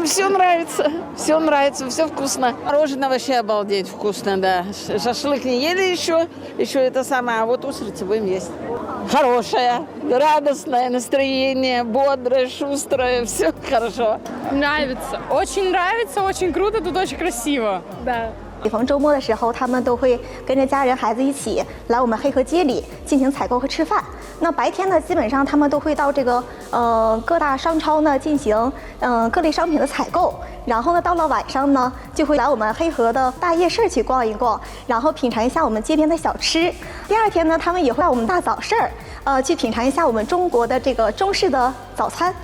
нам все нравится, все вкусно. Мороженое вообще обалдеть вкусно, да. Шашлык не ели еще это самое, а вот устрицы будем есть. Хорошее, радостное настроение, бодрое, шустрое, все хорошо. Нравится, очень круто, тут очень красиво. Да. 每逢周末的时候，他们都会跟着家人、孩子一起来我们黑河街里进行采购和吃饭。那白天呢，基本上他们都会到这个各大商超呢进行各类商品的采购。然后呢，到了晚上呢，就会来我们黑河的大夜市去逛一逛，然后品尝一下我们街边的小吃。第二天呢，他们也会到我们大早市去品尝一下我们中国的这个中式的早餐。